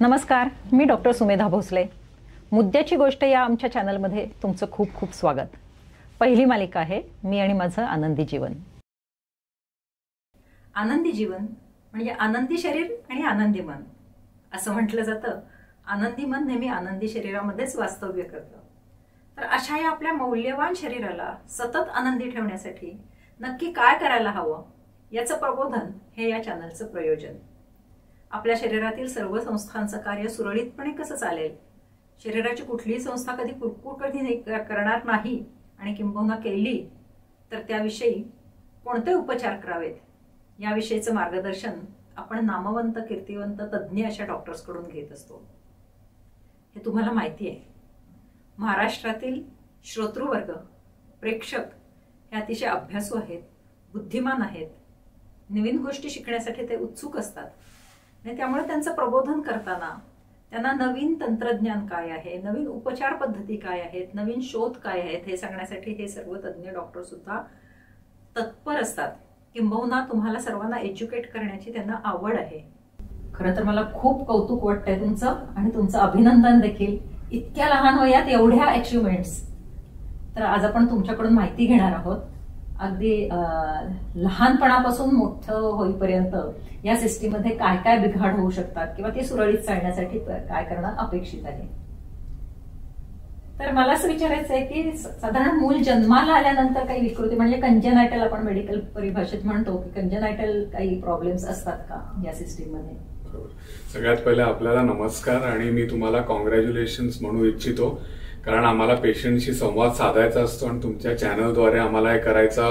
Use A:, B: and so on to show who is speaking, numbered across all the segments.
A: नमस्कार, मी डॉक्टर सुमेधा भोसले. मुद्द्याची गोष्ट या आमच्या चॅनलमध्ये तुमचं खूप खूप स्वागत. पहिली मालिका आहे मी आणि माझं आनंदी जीवन. आनंदी जीवन म्हणजे आनंदी शरीर आणि आनंदी मन असं म्हटलं जातं. आनंदी मन नेहमी आनंदी शरीरामध्येच वास्तव्य करतं. तर अशा या आपल्या मौल्यवान शरीराला सतत आनंदी ठेवण्यासाठी नक्की काय करायला हवं याचं प्रबोधन हे या चॅनलचं प्रयोजन. आपल्या शरीरातील सर्व संस्थांचं कार्य सुरळीतपणे कसं चालेल, शरीराची कुठलीही संस्था कधी कुरकुर कधी करणार नाही आणि किंबहुना केली तर त्याविषयी कोणते उपचार करावेत याविषयीचं मार्गदर्शन आपण नामवंत कीर्तिवंत तज्ज्ञ अशा डॉक्टर्सकडून घेत असतो. हे तुम्हाला माहिती आहे. महाराष्ट्रातील श्रोतृवर्ग प्रेक्षक हे अतिशय अभ्यासू आहेत, बुद्धिमान आहेत, नवीन गोष्टी शिकण्यासाठी ते उत्सुक असतात आणि त्यामुळे त्यांचं प्रबोधन करताना त्यांना नवीन तंत्रज्ञान काय आहे, नवीन उपचार पद्धती काय आहेत, नवीन शोध काय आहेत हे सांगण्यासाठी हे सर्व तज्ज्ञ डॉक्टर सुद्धा तत्पर असतात. किंबहुना तुम्हाला सर्वांना एज्युकेट करण्याची त्यांना आवड आहे. खरं तर मला खूप कौतुक वाटतंय तुमचं आणि तुमचं अभिनंदन देखील. इतक्या लहान वयात एवढ्या अचिव्हमेंट्स. तर आज आपण तुमच्याकडून माहिती घेणार आहोत अगदी लहानपणापासून मोठं होईपर्यंत या सिस्टीममध्ये काय काय बिघाड होऊ शकतात किंवा ते सुरळीत चालण्यासाठी काय करणं अपेक्षित आहे. तर मला असं विचारायचं आहे की साधारण मूल जन्माला आल्यानंतर काही विकृती म्हणजे कंजेनायटल आपण मेडिकल परिभाषेत म्हणतो की कंजेनायटल काही प्रॉब्लेम्स असतात का या सिस्टीम मध्ये?
B: सगळ्यात पहिले आपल्याला नमस्कार आणि मी तुम्हाला कॉंग्रॅच्युलेशन्स म्हणू इच्छितो, कारण आम्हाला पेशंटशी संवाद साधायचा असतो आणि तुमच्या चॅनलद्वारे आम्हाला हे करायचा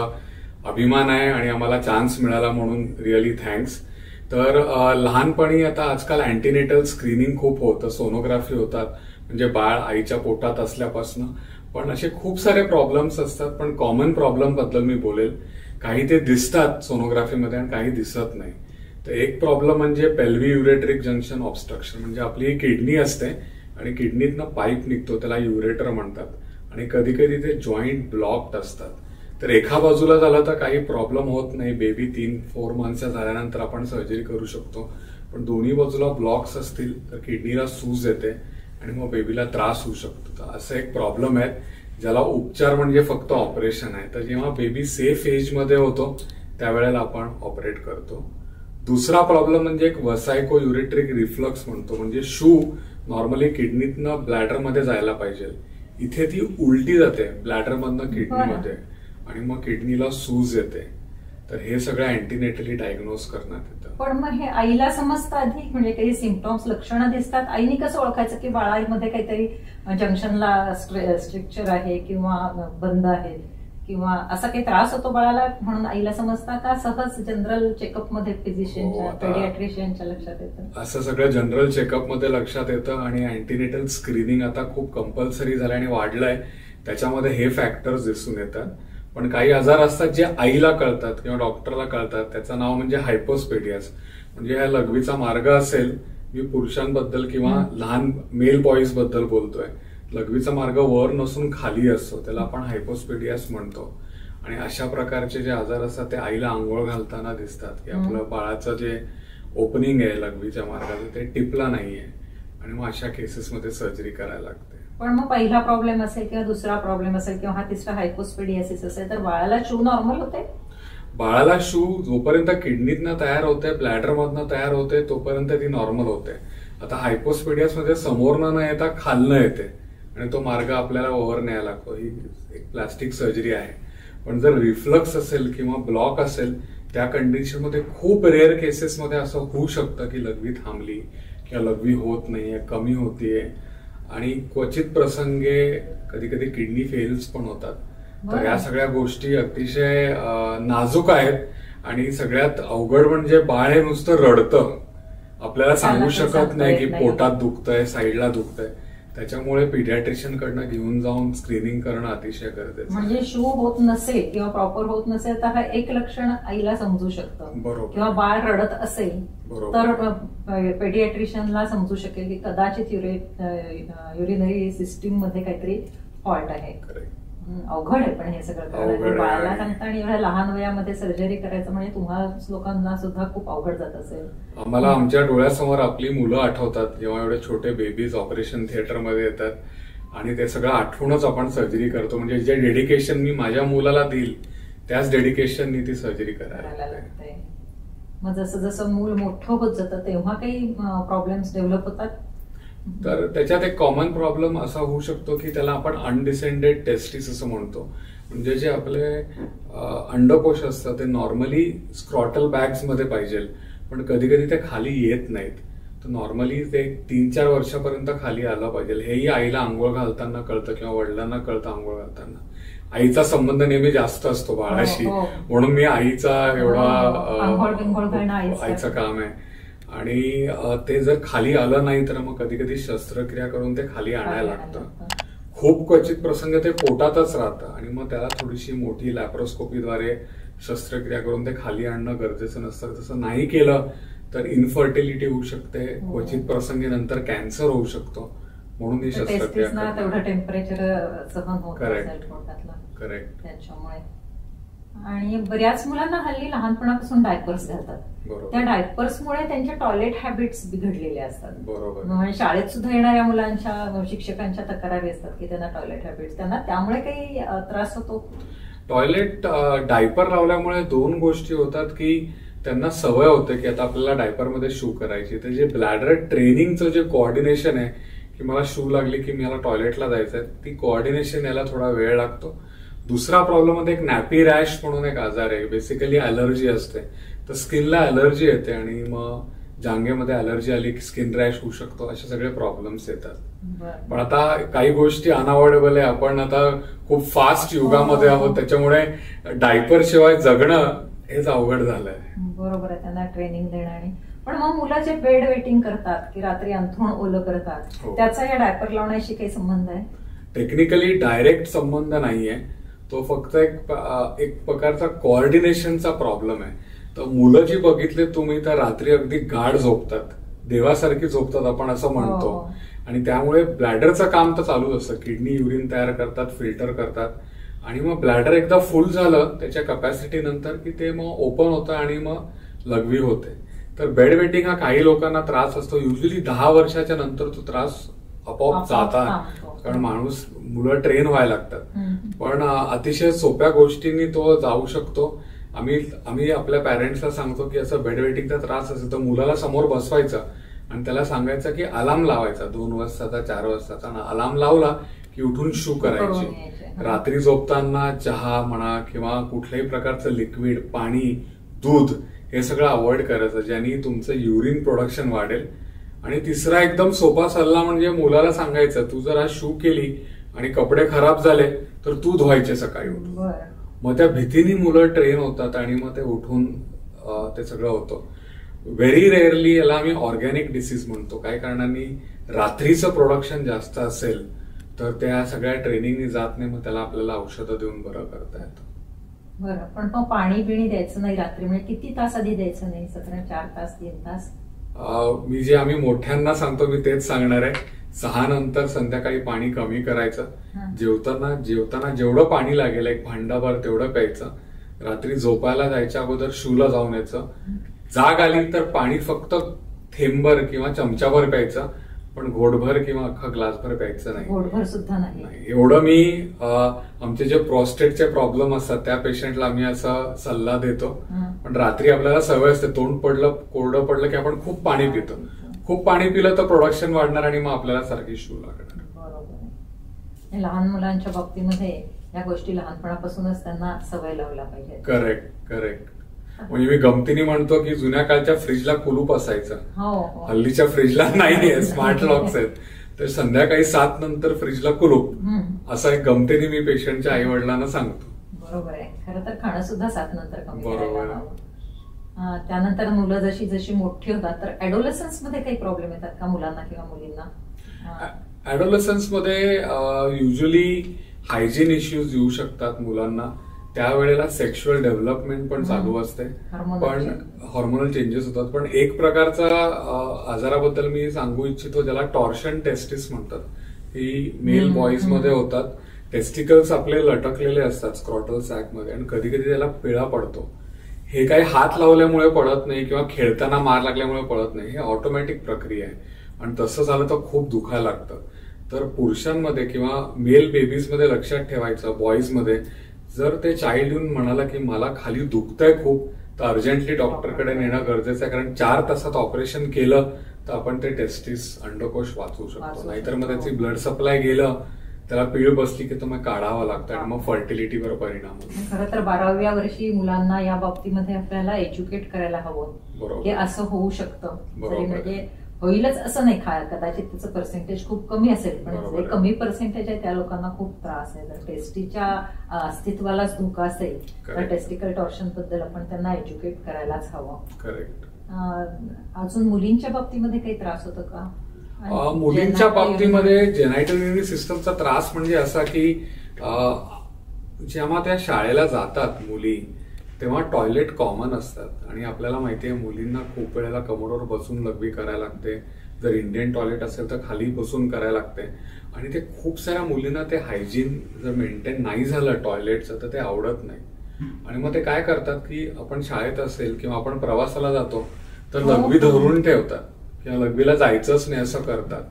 B: अभिमान आहे आणि आम्हाला चान्स मिळाला म्हणून रिअली थँक्स. तर लहानपणी आता आजकाल अँटीनेटल स्क्रीनिंग खूप होतं, सोनोग्राफी होतात म्हणजे बाळ आईच्या पोटात असल्यापासून. पण असे खूप सारे प्रॉब्लेम्स असतात, पण कॉमन प्रॉब्लेम बद्दल मी बोलेल. काही ते दिसतात सोनोग्राफीमध्ये आणि काही दिसत नाही. तर एक प्रॉब्लेम म्हणजे पेल्वी युरेट्रिक जंक्शन ऑब्स्ट्रक्शन, म्हणजे आपली किडनी असते आणि किडनीतनं पाईप निघतो, त्याला युरेटर म्हणतात. आणि कधी कधी ते जॉईंट ब्लॉक्ड असतात. तर एका बाजूला झालं तर काही प्रॉब्लेम होत नाही, बेबी 3-4 मंथच्या झाल्यानंतर आपण सर्जरी करू शकतो. पण दोन्ही बाजूला ब्लॉक्स असतील तर किडनीला सूज येते आणि मग बेबीला त्रास होऊ शकतो. तर असं एक प्रॉब्लेम आहे ज्याला उपचार म्हणजे फक्त ऑपरेशन आहे. तर जेव्हा बेबी सेफ एजमध्ये होतो त्यावेळेला आपण ऑपरेट करतो. दुसरा प्रॉब्लेम म्हणजे एक वसायको युरेट्रिक रिफ्लक्स म्हणतो, म्हणजे शू नॉर्मली किडनीतनं ब्लॅडरमध्ये जायला पाहिजे, इथे ती उलटी जाते ब्लॅडरमधनं किडनीमध्ये आणि मग किडनीला सूज येते. तर हे सगळं अँटीनेटली डायग्नोज करण्यात येतं.
A: पण मग हे आईला समजतं आधी, म्हणजे काही सिम्पटॉम्स लक्षणं दिसतात, आईने कसं ओळखायचं की बाळामध्ये काहीतरी जंक्शनला स्ट्रक्चर आहे किंवा बंद आहे किंवा असा काही त्रास होतो बाळाला म्हणून आईला समजता का सहज जनरल चेकअप मध्ये फिजिशियनच्या पेडियाट्रिशियनच्या लक्षात येतं?
B: असं सगळं जनरल चेकअप मध्ये लक्षात येतं आणि अँटीनेटल स्क्रीनिंग आता खूप कंपल्सरी झालं आणि वाढलंय, त्याच्यामध्ये हे फॅक्टर्स दिसून येतात. पण काही आजार असतात जे आईला कळतात किंवा डॉक्टरला कळतात. त्याचं नाव म्हणजे हायपोस्पेडियास, म्हणजे हा लघवीचा मार्ग असेल, मी पुरुषांबद्दल किंवा लहान मेल बॉईज बद्दल बोलतोय, लघवीचा मार्ग वर नसून खाली असतो, त्याला आपण हायपोस्पेडियास म्हणतो. आणि अशा प्रकारचे जे आजार असतात ते आईला आंघोळ घालताना दिसतात की आपलं बाळाचं जे ओपनिंग आहे लघवीच्या मार्गाचं ते टिपला नाहीये आणि मग अशा केसेसमध्ये सर्जरी करायला लागते.
A: पण मग पहिला प्रॉब्लेम असेल किंवा दुसरा प्रॉब्लेम असेल किंवा हा तिसरा हायपोस्पेडियासिस असेल तर बाळाला शू नॉर्मल होते?
B: बाळाला शू जोपर्यंत किडनीतनं तयार होते, ब्लॅडरमधनं तयार होते, तोपर्यंत ती नॉर्मल होते. आता हायपोस्पेडियास मध्ये समोरनं न येता खालनं येते आणि तो मार्ग आपल्याला ओव्हर न्यायला लागतो. ही एक प्लास्टिक सर्जरी आहे. पण जर रिफ्लक्स असेल किंवा ब्लॉक असेल त्या कंडिशनमध्ये खूप रेअर केसेसमध्ये असं होऊ शकतं की लघवी थांबली किंवा लघवी होत नाहीये, कमी होतीये आणि क्वचित प्रसंगे कधी कधी किडनी फेल्स पण होतात. तर या सगळ्या गोष्टी अतिशय नाजूक आहेत आणि सगळ्यात अवघड म्हणजे बाळ हे नुसतं रडतं, आपल्याला सांगू शकत नाही की पोटात दुखतंय, साईडला दुखतंय. त्याच्यामुळे पिडियाट्रिशियन कडनं घेऊन जाऊन स्क्रीनिंग करणं अतिशय गरजेचं.
A: म्हणजे शू होत नसेल किंवा प्रॉपर होत नसेल तर हा एक लक्षण आईला समजू शकतं.
B: बरोबर.
A: किंवा बाळ रडत असेल तर पेडियाट्रिशियनला समजू शकेल की कदाचित युरिनरी सिस्टीम मध्ये काहीतरी फॉल्ट आहे. अवघड आहे पण हे सगळं करणं. बाळाला सांगता आणि एवढ्या लहान वयामध्ये सर्जरी करायचं म्हणजे तुम्हाला लोकांना सुद्धा खूप अवघड जात असेल.
B: आम्हाला आमच्या डोळ्यासमोर आपली मुलं आठवतात जेव्हा एवढे छोटे बेबीज ऑपरेशन थिएटरमध्ये येतात आणि ते सगळं आठवूनच आपण सर्जरी करतो. म्हणजे जे डेडिकेशन मी माझ्या मुलाला देईल त्याच डेडिकेशननी ती सर्जरी करायला लागते.
A: मग जसं जसं मूल मोठं होत जातं तेव्हा काही प्रॉब्लेम्स डेव्हलप होतात.
B: तर त्याच्यात एक कॉमन प्रॉब्लेम असा होऊ शकतो की त्याला आपण अनडिसेंडेड टेस्टिस असं म्हणतो. म्हणजे जे आपले अंडकोश असतात ते नॉर्मली स्क्रॉटल बॅग्स मध्ये पाहिजे पण कधी कधी ते खाली येत नाहीत. तर नॉर्मली ते 3-4 वर्षापर्यंत खाली आलं पाहिजे. हेही आईला आंघोळ घालताना कळतं किंवा वडिलांना कळतं आंघोळ घालताना. आईचा संबंध नेहमी जास्त असतो बाळाशी म्हणून मी आईचा एवढा आईचं काम आहे. आणि ते जर खाली आलं नाही तर मग कधी कधी शस्त्रक्रिया करून ते खाली आणायला लागतं. खूप क्वचित प्रसंग ते पोटातच राहतं आणि मग त्याला थोडीशी मोठी लॅप्रोस्कोपीद्वारे शस्त्रक्रिया करून ते खाली आणणं गरजेचं नसतं. तसं नाही केलं तर इन्फर्टिलिटी होऊ शकते. क्वचित प्रसंगी नंतर कॅन्सर होऊ शकतो म्हणून ही शस्त्रक्रिया.
A: तेवढं टेम्परेचर सहन होत
B: करेक्ट
A: त्याच्यामुळे. आणि बऱ्याच मुलांना हल्ली लहानपणापासून डायपर्स घालतात. त्या डायपर्समुळे त्यांच्या टॉयलेट हॅबिट्स बिघडलेल्या असतात.
B: बरोबर.
A: म्हणजे शाळेत सुद्धा येणाऱ्या मुलांच्या शिक्षकांच्या तक्रारी असतात की त्यांना टॉयलेट हॅबिट्स त्यांना त्यामुळे काही त्रास होतो.
B: टॉयलेट डायपर लावल्यामुळे 2 गोष्टी होतात की त्यांना सवय होते की आता आपल्याला डायपरमध्ये शू करायची. तर जे ब्लॅडर ट्रेनिंगचं जे कोऑर्डिनेशन आहे की मला शू लागली की मला टॉयलेटला जायचंय ती कोऑर्डिनेशन यायला थोडा वेळ लागतो. दुसरा प्रॉब्लेम मध्ये एक नॅपी रॅश म्हणून एक आजार आहे. बेसिकली अलर्जी असते तर स्किनला अलर्जी येते आणि मग जांघेमध्ये अलर्जी आली की स्किन रॅश होऊ शकतो. असे सगळे प्रॉब्लेम्स येतात. पण आता काही गोष्टी अनअवॉइडेबल आहे. आपण आता खूप फास्ट युगामध्ये आहोत त्याच्यामुळे डायपर शिवाय जगणं हेच अवघड झालंय.
A: बरोबर आहे. त्यांना ट्रेनिंग देणं. पण मग मुलं जे बेड वेटिंग करतात की रात्री अंथरूण ओलं करतात त्याचा या डायपर लावण्याशी काही संबंध आहे?
B: टेक्निकली डायरेक्ट संबंध नाहीये. तो फक्त एक प्रकारचा कोऑर्डिनेशनचा प्रॉब्लेम आहे. तर मुलं जी बघितले तुम्ही तर रात्री अगदी गाढ झोपतात, देवासारखी झोपतात आपण असं म्हणतो. आणि त्यामुळे ब्लॅडरचं काम तर चालूच असतं. किडनी युरिन तयार करतात, फिल्टर करतात आणि मग ब्लॅडर एकदा फुल झालं त्याच्या कपॅसिटी नंतर की ते मग ओपन होतं आणि मग लघवी होते. तर बेड वेटिंग हा काही लोकांना त्रास असतो. युजली 10 वर्षाच्या नंतर तो त्रास आपोआप जातात कारण मुलं ट्रेन व्हायला लागतात. पण अतिशय सोप्या गोष्टींनी तो जाऊ शकतो. आम्ही आपल्या पॅरेंट्सला सांगतो की असं बेड वेटिंगचा त्रास असेल तर मुलाला समोर बसवायचं आणि त्याला सांगायचं की अलार्म लावायचा 2 वाजताचा 4 वाजताचा. अलार्म लावला की उठून शू करायची. रात्री झोपताना चहा म्हणा किंवा कुठल्याही प्रकारचं लिक्विड, पाणी, दूध हे सगळं अवॉइड करायचं ज्यांनी तुमचं युरिन प्रोडक्शन वाढेल. आणि तिसरा एकदम सोपा सल्ला म्हणजे मुलाला सांगायचं तू जर आज शू केली आणि कपडे खराब झाले तर तू धुवायचे सकाळी उठून. मग त्या भीतीने मुलं ट्रेन होतात आणि मग ते उठून ते सगळं होतं. व्हेरी रेअरली याला आम्ही ऑर्गॅनिक डिसीज म्हणतो. काही कारणांनी रात्रीचं प्रोडक्शन जास्त असेल तर त्या सगळ्या ट्रेनिंगनी जात नाही. मग त्याला आपल्याला औषधं देऊन बरं करता येतं.
A: बरं. पण मग पाणी बिणी द्यायचं नाही रात्री म्हणजे किती तास आधी द्यायचं नाही? 4 तास 3 तास?
B: मी जे आम्ही मोठ्यांना सांगतो मी तेच सांगणार आहे. 6 नंतर संध्याकाळी पाणी कमी करायचं. जेवताना जेवढं पाणी लागेल 1 भांडाभर तेवढं प्यायचं. रात्री झोपायला जायच्या अगोदर शूला जाऊन यायचं. जाग आली तर पाणी फक्त थेंबभर किंवा चमचाभर प्यायचं पण घोटभर किंवा अख्खा ग्लासभर प्यायचं नाही.
A: घोटभर सुद्धा नाही.
B: एवढं मी आमचे जे प्रोस्टेटचे प्रॉब्लेम असतात त्या पेशंटला आम्ही असा सल्ला देतो. पण रात्री आपल्याला सवय असते तोंड कोरडं पडलं की आपण खूप पाणी पितो. खूप पाणी पिलं तर प्रोडक्शन वाढणार आणि मग आपल्याला सारखी शू लागणार.
A: बरोबर. लहान मुलांच्या बाबतीमध्ये या गोष्टी लहानपणापासूनच त्यांना सवय लावला पाहिजे.
B: करेक्ट. म्हणजे मी गमतीने म्हणतो की जुन्या काळच्या फ्रीजला कुलूप असायचं. हल्लीच्या फ्रीजला नाहीये, स्मार्ट लॉक्स आहेत. तर संध्याकाळी 7 नंतर फ्रीजला कुलूप असं एक गमतीने मी पेशंटच्या आई वडिलांना सांगतो.
A: बरोबर आहे. खरं तर खाणं सुद्धा 7 नंतर कमी
B: बरोबर.
A: त्यानंतर मुलं जशी जशी मोठी होतात तर ऍडोलसन्स मध्ये काही प्रॉब्लेम येतात का मुलांना किंवा मुलींना?
B: ऍडोलसन्स मध्ये युजली हायजीन इश्यूज येऊ शकतात मुलांना. त्यावेळेला सेक्शुअल डेव्हलपमेंट पण चालू असते पण हॉर्मोनल चेंजेस होतात. पण एक प्रकारचा आजाराबद्दल मी सांगू इच्छितो ज्याला टॉर्शन टेस्टिस म्हणतात. ही मेल बॉईज मध्ये होतात. टेस्टिकल्स आपले लटकलेले असतात स्क्रॉटल सॅक मध्ये आणि कधी कधी त्याला पिळा पडतो. हे काही हात लावल्यामुळे पडत नाही किंवा खेळताना मार लागल्यामुळे पडत नाही, हे ऑटोमॅटिक प्रक्रिया आहे आणि तसं झालं तर खूप दुखायला लागतं. तर पुरुषांमध्ये किंवा मेल बेबीजमध्ये लक्षात ठेवायचं, बॉईजमध्ये जर ते चाइल्ड येऊन म्हणाला की मला खाली दुखतंय खूप, तर अर्जंटली डॉक्टरकडे नेणं गरजेचं आहे. कारण 4 तासात ऑपरेशन केलं तर आपण ते टेस्टिस अंडकोश वाचवू शकतो. नाहीतर मग त्याची ब्लड सप्लाय गेलं, त्याला पीळ बसली की तो मग काढावा लागतं आणि मग फर्टिलिटीवर परिणाम होतो.
A: खरं तर 12व्या वर्षी मुलांना या बाबतीमध्ये आपल्याला एज्युकेट करायला हवं की असं होऊ शकतं. म्हणजे होईलच असं नाही, कदाचित त्याचं पर्सेंटेज खूप कमी असेल, पण जे कमी पर्सेंटेज आहे त्या लोकांना खूप त्रास आहे. जर टेस्टीच्या अस्तित्वालाच धोका असेल तर टेस्टिकल टॉर्शन बद्दल आपण त्यांना एज्युकेट करायलाच हवं.
B: करेक्ट.
A: अजून मुलींच्या बाबतीमध्ये काही त्रास होतो का?
B: मुलींच्या बाबतीमध्ये जेनायटल युरिनरी सिस्टमचा त्रास म्हणजे असा की जेव्हा त्या शाळेला जातात मुली, तेव्हा टॉयलेट कॉमन असतात आणि आपल्याला माहितीये मुलींना खूप वेळेला कमोडवर बसून लघवी करायला लागते. जर इंडियन टॉयलेट असेल तर खाली बसून करायला लागते आणि ते खूप साऱ्या मुलींना ते हायजीन जर मेंटेन नाही झालं टॉयलेटचं तर ते आवडत नाही. आणि मग ते काय करतात की आपण शाळेत असेल किंवा आपण प्रवासाला जातो तर लघवी धरून ठेवतात किंवा लघवीला जायचंच नाही असं करतात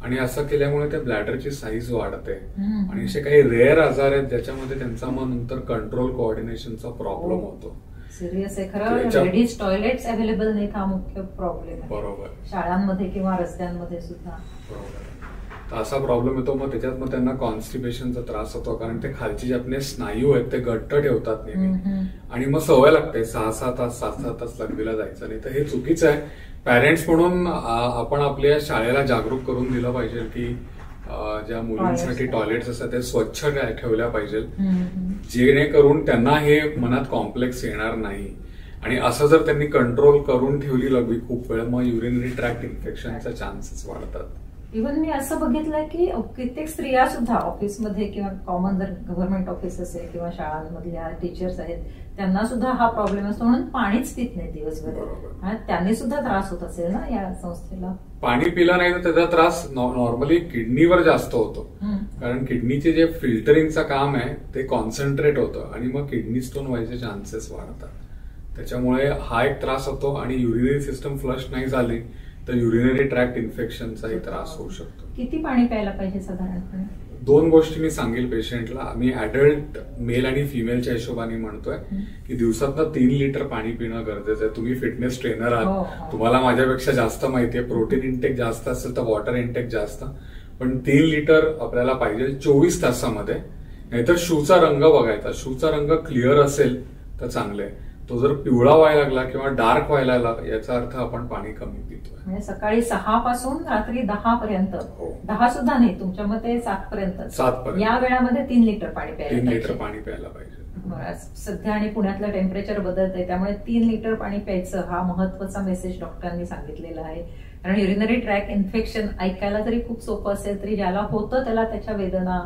B: आणि असं केल्यामुळे त्या ब्लॅडरची साईज वाढते आणि असे काही रेअर आजार आहेत ज्याच्यामध्ये त्यांचा मग नंतर कंट्रोल कोऑर्डिनेशनचा प्रॉब्लेम होतो.
A: सिरियस आहे खरं. लेडीज टॉयलेट्स अवेलेबल नाहीत हा मुख्य प्रॉब्लेम आहे.
B: बरोबर.
A: शाळांमध्ये किंवा रस्त्यांमध्ये सुद्धा.
B: बरोबर. तर असा प्रॉब्लेम येतो. मग त्याच्यात मग त्यांना कॉन्स्टिपेशनचा त्रास होतो कारण ते खालचे जे आपले स्नायू आहेत ते घट्ट ठेवतात नेहमी आणि मग सवय लागते 6-6 तास 7-7 तास लघवीला जायचं नाही. तर हे चुकीचं आहे. पॅरेंट्स म्हणून आपण आपल्या शाळेला जागरूक करून दिलं पाहिजे की ज्या मुलींसाठी टॉयलेट्स असतात ते स्वच्छ ठेवल्या पाहिजे, जेणेकरून त्यांना हे मनात कॉम्प्लेक्स येणार नाही. आणि असं जर त्यांनी कंट्रोल करून ठेवली लघवी खूप वेळ, मग युरिनरी ट्रॅक्ट इन्फेक्शनचा चान्सेस वाढतात.
A: इव्हन मी असं बघितलंय की कित्येक स्त्रिया सुद्धा ऑफिसमध्ये किंवा कॉमन जर गव्हर्नमेंट ऑफिस असेल किंवा शाळांमधल्या टीचर्स आहेत त्यांना सुद्धा हा प्रॉब्लेम असतो, म्हणून पाणीच पित नाही दिवसभर. त्यांनी सुद्धा त्रास होत असेल ना या संस्थेला.
B: पाणी पिलं नाही तर त्याचा त्रास नॉर्मली किडनीवर जास्त होतो कारण किडनीचे जे फिल्टरिंगचं काम आहे ते कॉन्सन्ट्रेट होतं आणि मग किडनी स्टोन व्हायचे चान्सेस वाढतात. त्याच्यामुळे हा एक त्रास होतो आणि युरिनरी सिस्टम फ्लश नाही झाली तर युरिनरी ट्रॅक्ट इन्फेक्शनचाही त्रास होऊ शकतो.
A: किती पाणी प्यायला पाहिजे साधारणपणे?
B: 2 गोष्टी मी सांगेल पेशंटला. मी ऍडल्ट मेल आणि फिमेलच्या हिशोबाने म्हणतोय की दिवसातनं 3 लिटर पाणी पिणं गरजेचं आहे. तुम्ही फिटनेस ट्रेनर आहात, तुम्हाला माझ्यापेक्षा जास्त माहितीये. प्रोटीन इंटेक जास्त असेल तर वॉटर इंटेक जास्त, पण 3 लिटर आपल्याला पाहिजे 24 तासामध्ये. नाहीतर शूचा रंग बघायचा. शूचा रंग क्लिअर असेल तर चांगले. तो जर पिवळा व्हायला लागला किंवा डार्क व्हायला लागला याचा अर्थ आपण पाणी कमी पितोय.
A: म्हणजे सकाळी 6 पासून रात्री 10 पर्यंत. 10 सुद्धा नाही, तुमच्या मते 7 पर्यंत या वेळामध्ये 3 लिटर पाणी प्यायला
B: 3 लिटर पाणी प्यायला पाहिजे.
A: सध्या आणि पुण्यातलं टेम्परेचर बदलतंय त्यामुळे 3 लिटर पाणी प्यायचं हा महत्वाचा मेसेज डॉक्टरांनी सांगितलेला आहे. कारण युरिनरी ट्रॅक इन्फेक्शन ऐकायला जरी खूप सोपं असेल तरी ज्याला होतं त्याला त्याच्या वेदना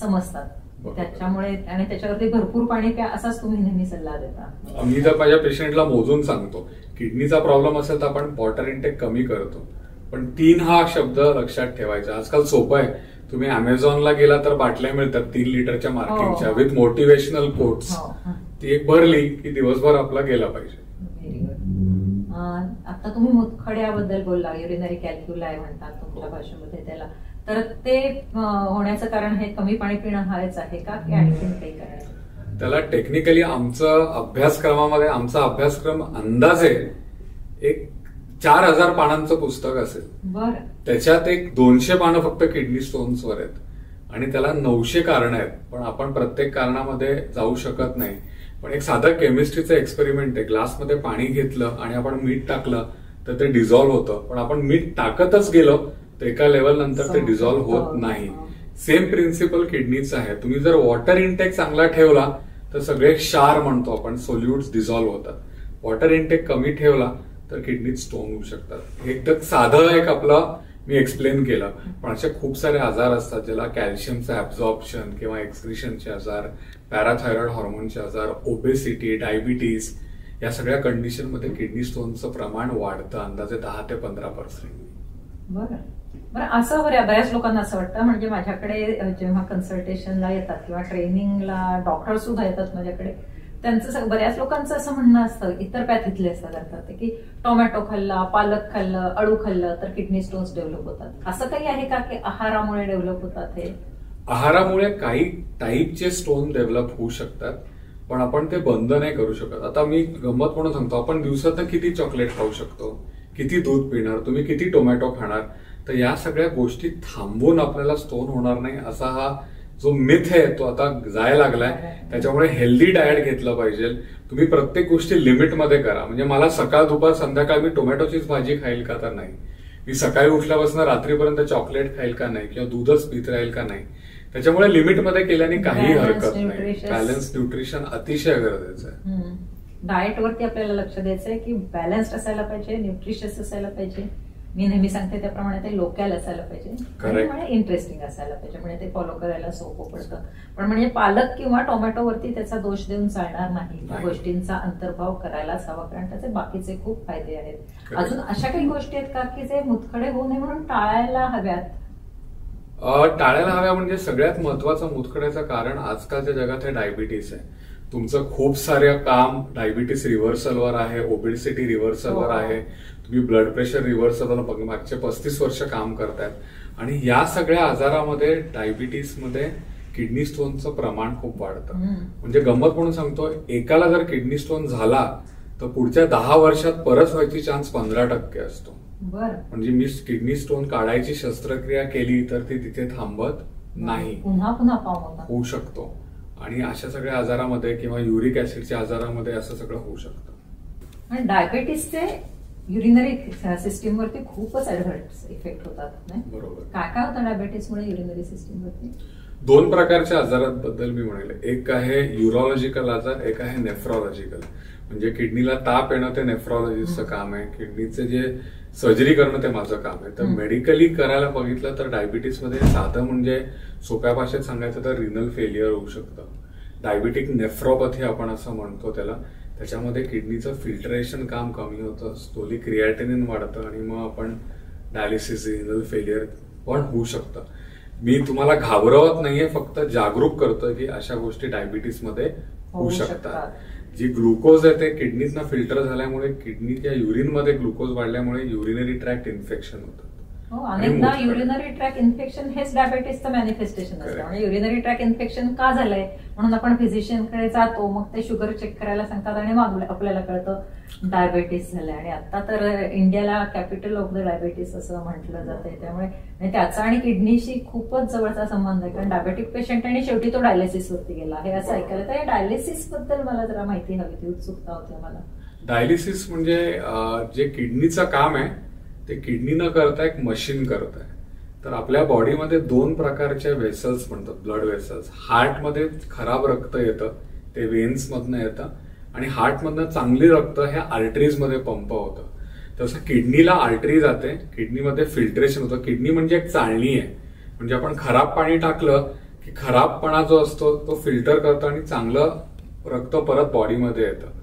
A: समजतात. त्याच्यामुळे आणि त्याच्यावरती भरपूर पाणी प्या असाच तुम्ही नेहमी सल्ला देता.
B: मी तर माझ्या पेशंटला मोजून सांगतो. किडनीचा प्रॉब्लेम असेल तर आपण वॉटर इंटेक कमी करतो, पण 3 हा शब्द लक्षात ठेवायचा. आजकाल सोपं आहे. तुम्ही अमेझॉनला गेला तर बाटल्या मिळतात 3 लिटरच्या मार्किंगच्या विथ मोटिवेशनल कोट्स. ती एक भरली की दिवसभर आपला गेला पाहिजे.
A: Very good. आता तुम्ही मुतखड्याबद्दल बोलला, युरिनरी कॅल्क्युलाय म्हणतात तुमच्या भाषेमध्ये त्याला. तर ते होण्याचं कारण हे कमी पाणी पिणं हाच आहे का की आणखीन काही करायचं?
B: त्याला टेक्निकली आमचं अभ्यासक्रमामध्ये आमचा अभ्यासक्रम अंदाजे एक 4000 पानांचं पुस्तक असेल.
A: बरं.
B: त्याच्यात एक 200 पानं फक्त किडनी स्टोन्सवर आहेत आणि त्याला 900 कारण आहेत. पण आपण प्रत्येक कारणामध्ये जाऊ शकत नाही. पण एक साधं केमिस्ट्रीचं एक्सपेरिमेंट आहे. ग्लासमध्ये पाणी घेतलं आणि आपण मीठ टाकलं तर ते डिझॉल्व्ह होतं, पण आपण मीठ टाकतच गेलो तर एका लेवल नंतर ते डिझॉल्व्ह होत नाही. सेम प्रिन्सिपल किडनीचं आहे. तुम्ही जर वॉटर इंटेक चांगला ठेवला तर सगळे क्षार म्हणतो आपण सोल्युट्स डिझॉल्व्ह होतात. वॉटर इंटेक कमी ठेवला तर किडनीत स्टोन होऊ शकतात. हे एकदम साधं एक आपलं मी एक्सप्लेन केलं, पण असे खूप सारे आजार असतात ज्याला कॅल्शियमचं ऍब्झॉर्प्शन किंवा एक्सक्रिशनचे आजार, पॅराथायरॉइड हॉर्मोनचे आजार, ओबेसिटी, डायबिटीज या सगळ्या कंडिशनमध्ये किडनी स्टोनचं प्रमाण वाढतं अंदाजे 10 ते 15%.
A: बरं बरं, असं बऱ्याच लोकांना असं वाटतं, म्हणजे माझ्याकडे जेव्हा कन्सल्टेशनला येतात किंवा ट्रेनिंगला डॉक्टर सुद्धा येतात माझ्याकडे, त्यांचं बऱ्याच लोकांचं असं म्हणणं असतं, इतर पॅथीतले असतात की टोमॅटो खाल्ला, पालक खाल्लं, अळू खाल्लं तर किडनी स्टोन्स डेव्हलप होतात. असं काही आहे का की आहारामुळे डेव्हलप होतात? हे
B: आहारामुळे काही टाईपचे स्टोन डेव्हलप होऊ शकतात, पण आपण ते बंद नाही करू शकत. आता मी गंमत म्हणून सांगतो, आपण दिवसात किती चॉकलेट खाऊ शकतो, किती दूध पिणार, तुम्ही किती टोमॅटो खाणार, तर या सगळ्या गोष्टी थांबवून आपल्याला स्टोन होणार नाही असा हा जो मिथ आहे तो आता जायला लागलाय. त्याच्यामुळे हेल्दी डाएट घेतलं पाहिजे. तुम्ही प्रत्येक गोष्टी लिमिटमध्ये करा. म्हणजे मला सकाळ दुपार संध्याकाळ मी टोमॅटोचीच भाजी खाईल का, तर नाही. मी सकाळी उठल्यापासून रात्रीपर्यंत चॉकलेट खाईल का नाही, किंवा दूधच पित राहील का नाही. त्याच्यामुळे लिमिटमध्ये केल्याने काही हरकत नाही. बॅलन्स न्यूट्रिशन अतिशय गरजेचं आहे.
A: डाएट वरती आपल्याला लक्ष द्यायचंय की बॅलन्स्ड असायला पाहिजे, न्यूट्रिशियस असायला पाहिजे. मी नेहमी सांगते त्याप्रमाणे ते लोकल असायला पाहिजे, इंटरेस्टिंग असायला पाहिजे, म्हणजे ते फॉलो करायला सोपं पडतं. पण म्हणजे पालक किंवा टोमॅटोवरती त्याचा दोष देऊन चालणार नाही. त्या गोष्टींचा अंतर्भाव करायलाच हवा, कारण त्याचे बाकीचे खूप फायदे आहेत. अजून अशा काही गोष्टी आहेत का की जे मुतखडे होऊ नये म्हणून टाळायला हव्यात?
B: टाळायला हव्या म्हणजे सगळ्यात महत्वाचं मुतखड्याचं कारण आजकालच्या जगात हे डायबिटीस आहे. तुमचं खूप सारे काम डायबिटीस रिव्हर्सलवर आहे, ओबेसिटी रिव्हर्सलवर आहे, तुम्ही ब्लड प्रेशर रिव्हर्सलवर मागचे 35 वर्ष काम करतायत. आणि या सगळ्या आजारामध्ये डायबिटीसमध्ये किडनी स्टोनचं प्रमाण खूप वाढतं. म्हणजे गंमत म्हणून सांगतो, एकाला जर किडनी स्टोन झाला तर पुढच्या 10 वर्षात परत व्हायची चान्स 15% असतो. म्हणजे मी किडनी स्टोन काढायची शस्त्रक्रिया केली तर ती तिथे थांबत नाही,
A: पुन्हा
B: होऊ शकतो. आणि अशा सगळ्या आजारामध्ये किंवा युरिक ऍसिडच्या आजारामध्ये असं सगळं होऊ शकतं.
A: आणि डायबेटीसचे युरिनरी सिस्टीमवरती खूपच ऍडव्हर्स इफेक्ट होतात, नाही?
B: बरोबर.
A: काय होतं डायबेटीसमुळे युरिनरी सिस्टीमवरती?
B: 2 प्रकारच्या आजारांबद्दल मी म्हणेल. एक आहे युरोलॉजिकल आजार, एक आहे नेफ्रॉलॉजिकल. म्हणजे किडनीला ताप येणं ते नेफ्रॉलॉजिस्टचं काम आहे, किडनीचे जे सर्जरी करणं ते माझं काम आहे. तर मेडिकली करायला बघितलं तर डायबिटीसमध्ये साधं म्हणजे सोप्या भाषेत सांगायचं तर रिनल फेलियर होऊ शकतं. डायबिटिक नेफ्रोपॅथी आपण असं म्हणतो त्याला. त्याच्यामध्ये किडनीचं फिल्टरेशन काम कमी होतं, स्लोली क्रिएटिनिन वाढतं आणि मग आपण डायलिसिस, रिनल फेलियर पण होऊ शकतं. मी तुम्हाला घाबरवत नाहीये, फक्त जागरूक करतोय की अशा गोष्टी डायबिटीसमध्ये होऊ शकतात. जी ग्लुकोज आहे ते किडनीतनं फिल्टर झाल्यामुळे किडनीच्या युरिनमध्ये ग्लुकोज वाढल्यामुळे युरिनरी ट्रॅक्ट इन्फेक्शन होतं.
A: अनेकदा युरिनरी ट्रॅक इन्फेक्शन हेच डायबेटीसचं मॅनिफेस्टेशन असतं. म्हणजे युरिनरी ट्रॅक इन्फेक्शन का झालंय म्हणून आपण फिजिशियनकडे जातो, मग ते शुगर चेक करायला सांगतात आणि मग आपल्याला कळतं डायबेटीस झालंय. आणि आता तर इंडियाला कॅपिटल ऑफ द डायबेटीस असं म्हटलं जातंय. त्यामुळे त्याचा आणि किडनीशी खूपच जवळचा संबंध आहे, कारण डायबेटिक पेशंट आणि शेवटी तो डायलिसिस वरती गेला हे असं ऐकायला. तर या डायलिसिस बद्दल मला जरा माहिती हवी होती, उत्सुकता होती मला.
B: डायलिसिस म्हणजे जे किडनीचं काम आहे ते किडनी न करता एक मशीन करत आहे. तर आपल्या बॉडीमध्ये 2 प्रकारच्या वेसल्स म्हणतात, ब्लड वेसल्स. हार्टमध्ये खराब रक्त येतं, ते वेन्स मधनं येतं, आणि हार्टमधनं चांगली रक्त हे आर्टरीजमध्ये पंप होतं. तसं किडनीला आर्टरी जाते, किडनीमध्ये फिल्ट्रेशन होतं. किडनी म्हणजे एक चाळणी आहे. म्हणजे आपण खराब पाणी टाकलं की खराबपणा जो असतो तो फिल्टर करतं आणि चांगलं रक्त परत बॉडीमध्ये येतं.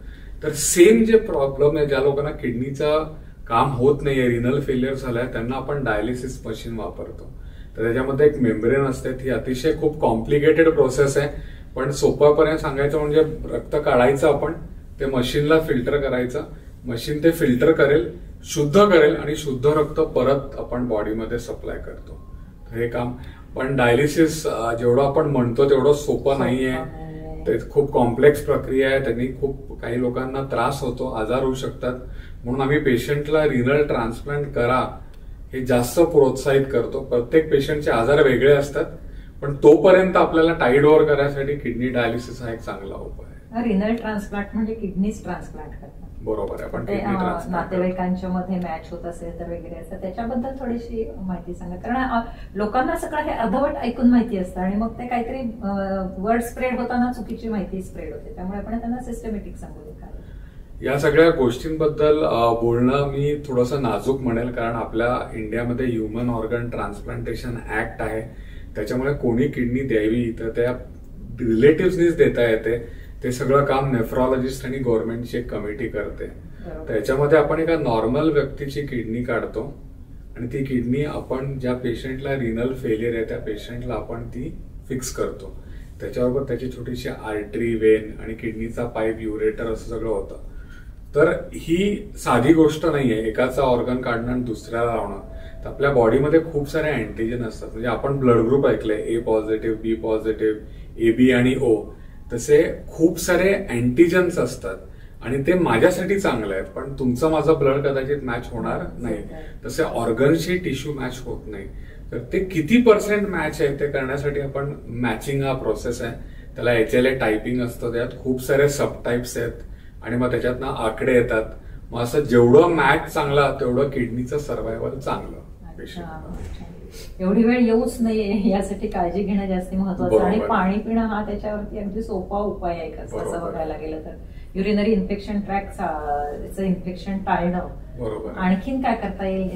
B: तर सेम जे प्रॉब्लेम आहे, ज्या लोकांना किडनीचं काम होत नाहीये, रिनल फेलियर झालंय, त्यांना आपण डायलिसिस मशीन वापरतो. तर त्याच्यामध्ये एक मेम्ब्रेन असते, ती अतिशय खूप कॉम्प्लिकेटेड प्रोसेस आहे. पण सोप्यापणे सांगायचं म्हणजे रक्त काढायचं आपण, ते मशीनला फिल्टर करायचं, मशीन ते फिल्टर करेल, शुद्ध करेल आणि शुद्ध रक्त परत आपण बॉडीमध्ये सप्लाय करतो. हे काम. पण डायलिसिस जेवढं आपण म्हणतो तेवढं सोपं नाहीये. ते खूप कॉम्प्लेक्स प्रक्रिया आहे. त्यांनी खूप काही लोकांना त्रास होतो, आजार होऊ शकतात. म्हणून आम्ही पेशंटला रिनल ट्रान्सप्लांट करा हे जास्त प्रोत्साहित करतो. प्रत्येक पेशंटचे आजार वेगळे असतात, पण तोपर्यंत आपल्याला टाईड ओव्हर करायसाठी किडनी डायलिसिस हा एक चांगला उपाय आहे.
A: रिनल ट्रान्सप्लांट म्हणजे किडनीच ट्रान्सप्लांट करतात.
B: बरोबर आहे. पण
A: नातेवाईकांच्या मध्ये मॅच होत असेल तर वगैरे असं, त्याच्याबद्दल थोडीशी माहिती सांगा. कारण लोकांना सगळं हे अर्धवट ऐकून माहिती असतं आणि मग ते काहीतरी वर्ड स्प्रेड होताना चुकीची माहिती स्प्रेड होते. त्यामुळे आपण त्यांना सिस्टमॅटिक सांगू.
B: या सगळ्या गोष्टींबद्दल बोलणं मी थोडंसं नाजूक म्हणेल, कारण आपल्या इंडियामध्ये ह्युमन ऑर्गन ट्रान्सप्लांटेशन ऍक्ट आहे. त्याच्यामुळे कोणी किडनी द्यावी तर त्या रिलेटिव्हनीच देता येते. ते सगळं काम नेफ्रॉलॉजिस्ट आणि गव्हर्नमेंटची एक कमिटी करते. त्याच्यामध्ये आपण एका नॉर्मल व्यक्तीची किडनी काढतो आणि ती किडनी आपण ज्या पेशंटला रिनल फेलियर आहे त्या पेशंटला आपण ती फिक्स करतो. त्याच्याबरोबर त्याची छोटीशी आर्टरी, वेन आणि किडनीचा पाईप, युरेटर असं सगळं होतं. तर ही साधी गोष्ट नाहीये एकाचा ऑर्गन काढणं आणि दुसऱ्याला लावणं. तर आपल्या बॉडीमध्ये खूप सारे अँटीजन असतात. म्हणजे आपण ब्लड ग्रुप ऐकले, ए पॉझिटिव्ह, बी पॉझिटिव्ह, AB आणि O. तसे खूप सारे अँटीजन्स असतात आणि ते माझ्यासाठी चांगलं आहे, पण तुमचं माझं ब्लड कदाचित मॅच होणार नाही. तसे ऑर्गनशी टिश्यू मॅच होत नाही. तर ते किती % मॅच आहे ते करण्यासाठी आपण मॅचिंग हा प्रोसेस आहे. त्याला HLA टायपिंग असतं, त्यात खूप सारे सब टाईप्स आहेत आणि मग त्याच्यातनं आकडे येतात. मग असं जेवढं मॅच चांगला तेवढं किडनीचं सर्व्हायव्हल चांगलं.
A: एवढी वेळ येऊच नाही यासाठी काळजी घेणं जास्त महत्वाचं. आणि पाणी पिणं हा त्याच्यावरती अगदी सोपा उपाय आहे असं बघायला गेलं तर. युरिनरी इन्फेक्शन ट्रॅकचं इन्फेक्शन टाळणं.
B: बरोबर.
A: आणखीन काय करता येईल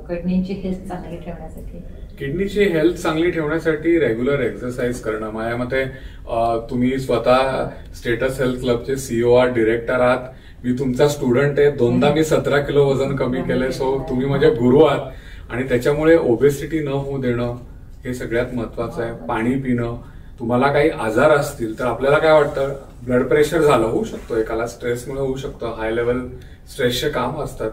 A: किडनीची हेल्थ चांगली ठेवण्यासाठी?
B: किडनीची हेल्थ चांगली ठेवण्यासाठी रेग्युलर एक्सरसाइज करणं. माझ्या मते तुम्ही स्वतः स्टेटस हेल्थ क्लबचे CEO डिरेक्टर आहात. मी तुमचा स्टुडंट आहे. 2दा मी 17 किलो वजन कमी केलंय. सो तुम्ही माझे गुरु आहात आणि त्याच्यामुळे ओबेसिटी न होऊ देणं हे सगळ्यात महत्वाचं आहे. पाणी पिणं. तुम्हाला काही आजार असतील तर आपल्याला काय वाटतं, ब्लड प्रेशर झालं, होऊ शकतो एकाला, स्ट्रेसमुळे होऊ शकतं, हाय लेवल स्ट्रेसचे काम असतात,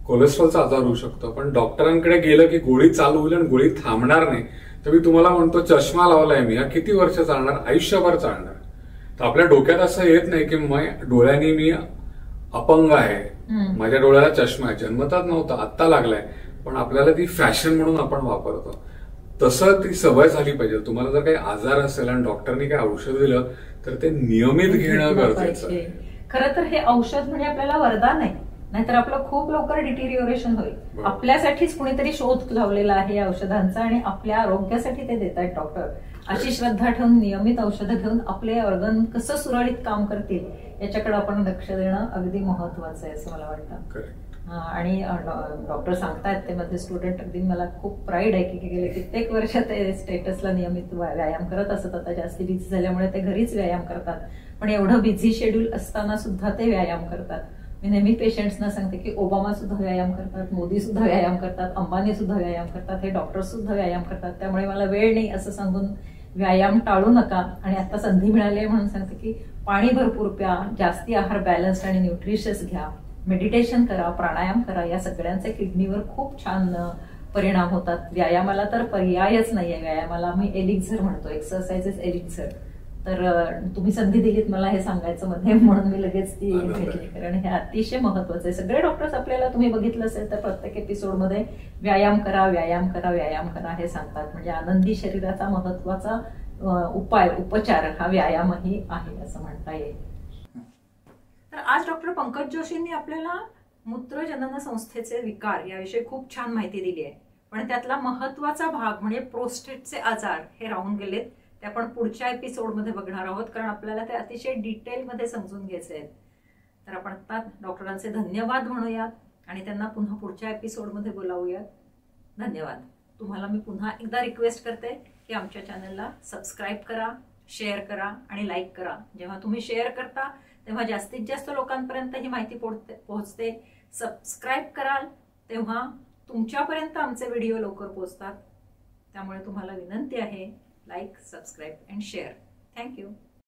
B: कोलेस्ट्रॉलचा आजार होऊ शकतो. पण डॉक्टरांकडे गेलं की गोळी चालू होईल आणि गोळी थांबणार नाही. तर मी तुम्हाला म्हणतो, चष्मा लावलाय मी, हा किती वर्ष चालणार? आयुष्यभर चालणार. तर आपल्या डोक्यात असं येत नाही की डोळ्यांनी मी अपंग आहे, माझ्या डोळ्याला चष्मा आहे. जन्मतात नव्हता, आत्ता लागलाय, पण आपल्याला ती फॅशन म्हणून आपण वापरतो. तसं ती सवय झाली पाहिजे. तुम्हाला जर काही आजार असेल आणि डॉक्टरनी काही औषध दिलं तर ते नियमित घेणं गरजेचं आहे.
A: खरं तर हे औषध म्हणजे आपल्याला वरदान आहे, नाहीतर आपलं खूप लवकर डिटिरिओरेशन होईल. आपल्यासाठीच कुणीतरी शोध लावलेला आहे या औषधांचा आणि आपल्या आरोग्यासाठी ते देत आहेत डॉक्टर. अशी श्रद्धा ठेवून नियमित औषधं घेऊन आपले ऑर्गन कसं सुरळीत काम करतील याच्याकडे आपण लक्ष देणं अगदी महत्वाचं आहे असं मला वाटतं. आणि डॉक्टर सांगतायत ते मध्ये स्टुडंट, अगदी मला खूप प्राईड आहे की गेले कित्येक वर्ष ते स्टेटसला नियमित व्यायाम करत असत. आता जास्ती बिझी झाल्यामुळे ते घरीच व्यायाम करतात, पण एवढं बिझी शेड्यूल असताना सुद्धा ते व्यायाम करतात. मी नेहमी पेशंट्सना सांगते की ओबामा सुद्धा व्यायाम करतात, मोदी सुद्धा व्यायाम करतात, अंबानी सुद्धा व्यायाम करतात, हे डॉक्टर सुद्धा व्यायाम करतात. त्यामुळे मला वेळ नाही असं सांगून व्यायाम टाळू नका. आणि आता संधी मिळाली आहे म्हणून सांगते की पाणी भरपूर प्या, जास्ती आहार बॅलन्स्ड आणि न्यूट्रिशियस घ्या, मेडिटेशन करा, प्राणायाम करा. या सगळ्यांचे किडनीवर खूप छान परिणाम होतात. व्यायामाला तर पर्यायच नाहीये. व्यायामाला मी एलिक्झर म्हणतो, एक्सरसाइज इज एलिक्झर. तर तुम्ही संधी दिलीत मला हे सांगायचं मध्ये, म्हणून मी लगेच ती घेतली, कारण हे अतिशय महत्वाचं आहे. सगळे डॉक्टर्स आपल्याला, तुम्ही बघितलं असेल तर प्रत्येक एपिसोडमध्ये व्यायाम करा, व्यायाम करा, व्यायाम करा हे सांगतात. म्हणजे आनंदी शरीराचा महत्वाचा उपचार हा व्यायामही आहे असं म्हणता येईल. तर आज डॉक्टर पंकज जोशींनी आपल्याला मूत्रजनन संस्थेचे विकार याविषयी खूप छान माहिती दिली आहे. पण त्यातला महत्वाचा भाग म्हणजे प्रोस्टेटचे आजार हे राहून गेलेत. ते आपण पुढच्या एपिसोडमध्ये बघणार आहोत, कारण आपल्याला ते अतिशय डिटेलमध्ये समजून घ्यायचे आहेत. तर आपण आता डॉक्टरांचे धन्यवाद म्हणूयात आणि त्यांना पुन्हा पुढच्या एपिसोडमध्ये बोलावूयात. धन्यवाद. तुम्हाला मी पुन्हा एकदा रिक्वेस्ट करते की आमच्या चॅनलला सबस्क्राईब करा, शेअर करा आणि लाईक करा. जेव्हा तुम्ही शेअर करता तेव्हा जास्तीत जास्त लोकांपर्यंत ही माहिती पोहोचते. सबस्क्राईब कराल तेव्हा तुमच्यापर्यंत आमचे व्हिडिओ लवकर पोहोचतात. त्यामुळे तुम्हाला विनंती आहे, like, subscribe and share. Thank you.